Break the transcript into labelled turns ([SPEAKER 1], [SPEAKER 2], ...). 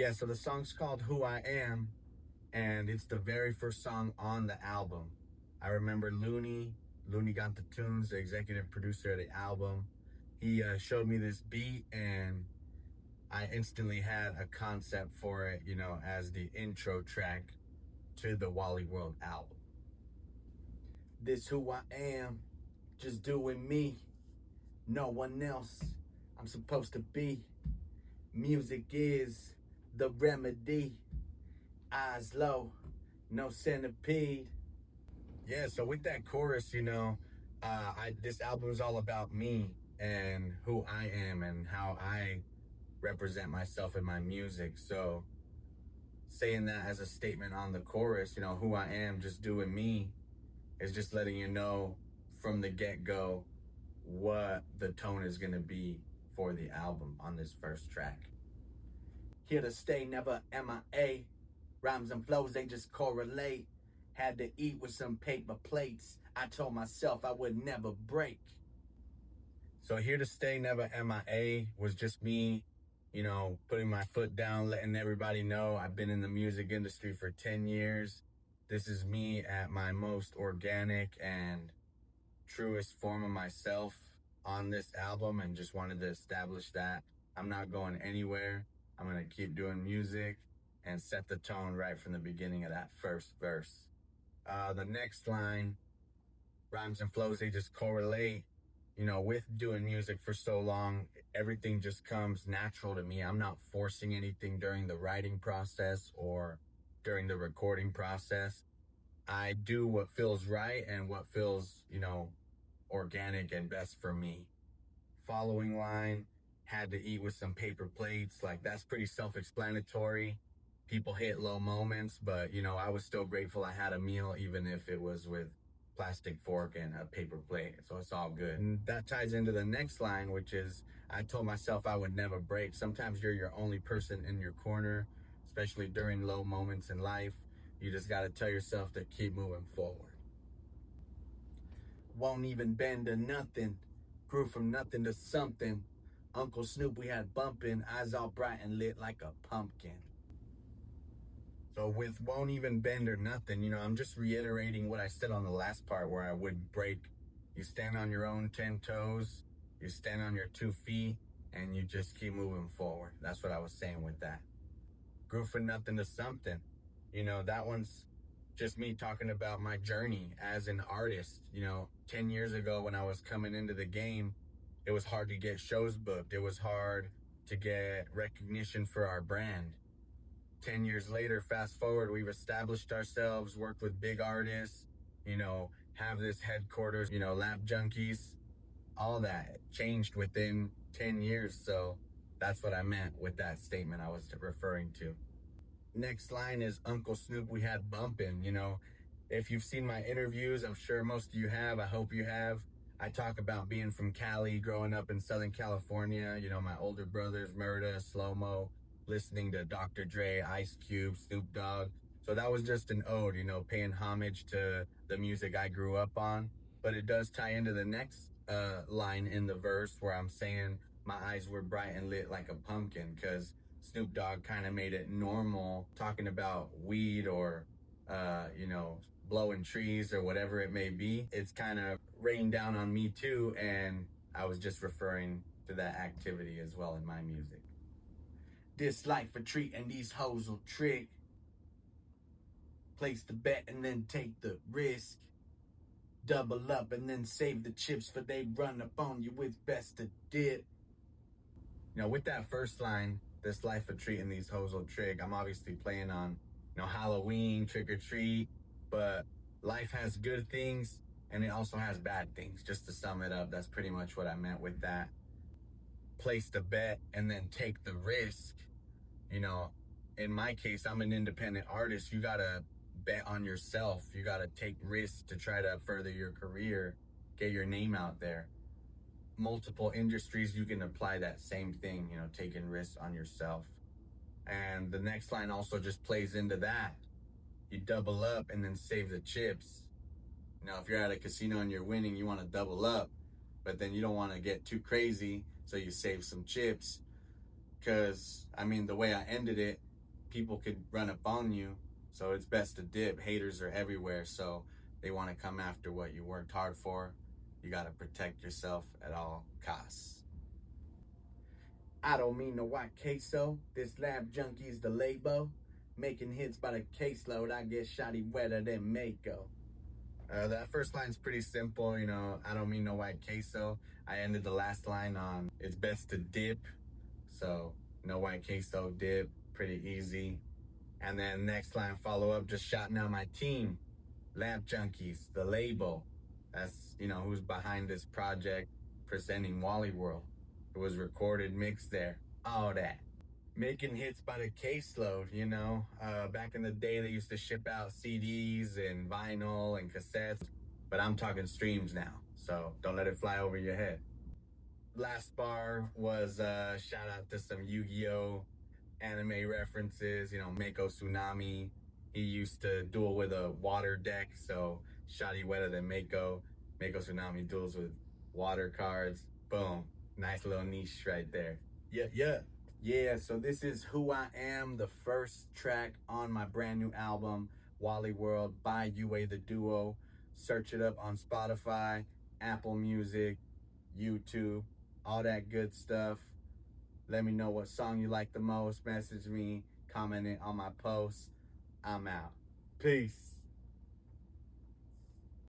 [SPEAKER 1] Yeah, so the song's called Who I Am, and it's the very first song on the album. I remember Looney got the tunes, the executive producer of the album. He showed me this beat, and I instantly had a concept for it, as the intro track to the Wally World album. This who I am, just doing me, no one else. I'm supposed to be. Music is the remedy. Eyes low, no centipede. Yeah, so with that chorus, this album is all about me and who I am and how I represent myself in my music. So saying that as a statement on the chorus, who I am, just doing me, is just letting you know from the get-go what the tone is going to be for the album on this first track. Here to stay, never MIA. Rhymes and flows, they just correlate. Had to eat with some paper plates. I told myself I would never break. So here to stay, never MIA was just me, putting my foot down, letting everybody know I've been in the music industry for 10 years. This is me at my most organic and truest form of myself on this album, and just wanted to establish that I'm not going anywhere. I'm going to keep doing music and set the tone right from the beginning of that first verse. The next line, rhymes and flows, they just correlate. With doing music for so long, everything just comes natural to me. I'm not forcing anything during the writing process or during the recording process. I do what feels right and what feels, organic and best for me. Following line, had to eat with some paper plates. Like, that's pretty self-explanatory. People hit low moments, but, I was still grateful I had a meal, even if it was with plastic fork and a paper plate. So it's all good. And that ties into the next line, which is, I told myself I would never break. Sometimes you're your only person in your corner, especially during low moments in life. You just got to tell yourself to keep moving forward. Won't even bend to nothing. Grew from nothing to something. Uncle Snoop we had bumping, eyes all bright and lit like a pumpkin. So with won't even bend or nothing, I'm just reiterating what I said on the last part where I wouldn't break. You stand on your own 10 toes, you stand on your 2 feet, and you just keep moving forward. That's what I was saying with that. Grew from nothing to something. That one's just me talking about my journey as an artist. 10 years ago when I was coming into the game, it was hard to get shows booked. It was hard to get recognition for our brand. 10 years later, fast forward, we've established ourselves, worked with big artists, have this headquarters, Lab Junkies, all that changed within 10 years. So that's what I meant with that statement I was referring to. Next line is Uncle Snoop we had bumping. If you've seen my interviews, I'm sure most of you have. I hope you have. I talk about being from Cali, growing up in Southern California. My older brothers, Murda, Slow-Mo, listening to Dr. Dre, Ice Cube, Snoop Dogg. So that was just an ode, paying homage to the music I grew up on. But it does tie into the next line in the verse where I'm saying my eyes were bright and lit like a pumpkin, because Snoop Dogg kind of made it normal talking about weed or, blowing trees or whatever it may be. It's kind of rained down on me too, and I was just referring to that activity as well in my music. This life a treat and these hoes will trick. Place the bet and then take the risk. Double up and then save the chips, for they run up on you with best to dip. With that first line, this life a treat and these hoes will trick, I'm obviously playing on, Halloween, trick or treat, but life has good things and it also has bad things. Just to sum it up, that's pretty much what I meant with that. Place the bet and then take the risk. In my case, I'm an independent artist. You gotta bet on yourself. You gotta take risks to try to further your career, get your name out there. Multiple industries, you can apply that same thing, taking risks on yourself. And the next line also just plays into that. You double up and then save the chips. If you're at a casino and you're winning, you want to double up, but then you don't want to get too crazy, so you save some chips. Because, the way I ended it, people could run up on you. So it's best to dip. Haters are everywhere, so they want to come after what you worked hard for. You got to protect yourself at all costs. I don't mean no white queso. This Lab Junkies the label. Making hits by the caseload. I get shotty wetter than Mako. That first line's pretty simple, you know. I don't mean no white queso. I ended the last line on it's best to dip. So no white queso, dip, pretty easy. And then next line follow up, just shouting out my team, Lab Junkies, the label. That's, you know, who's behind this project, presenting Wally World. It was recorded, mixed there, all that. Making hits by the caseload, you know. Back in the day, they used to ship out CDs and vinyl and cassettes, but I'm talking streams now, so don't let it fly over your head. Last bar was shout out to some Yu-Gi-Oh anime references, you know, Mako Tsunami. He used to duel with a water deck, so shotty wetter than Mako. Mako Tsunami duels with water cards. Boom. Nice little niche right there. Yeah, so this is Who I Am, the first track on my brand new album, Wally World by UA the Duo. Search it up on Spotify, Apple Music, YouTube, all that good stuff. Let me know what song you like the most. Message me, comment it on my posts. I'm out. Peace.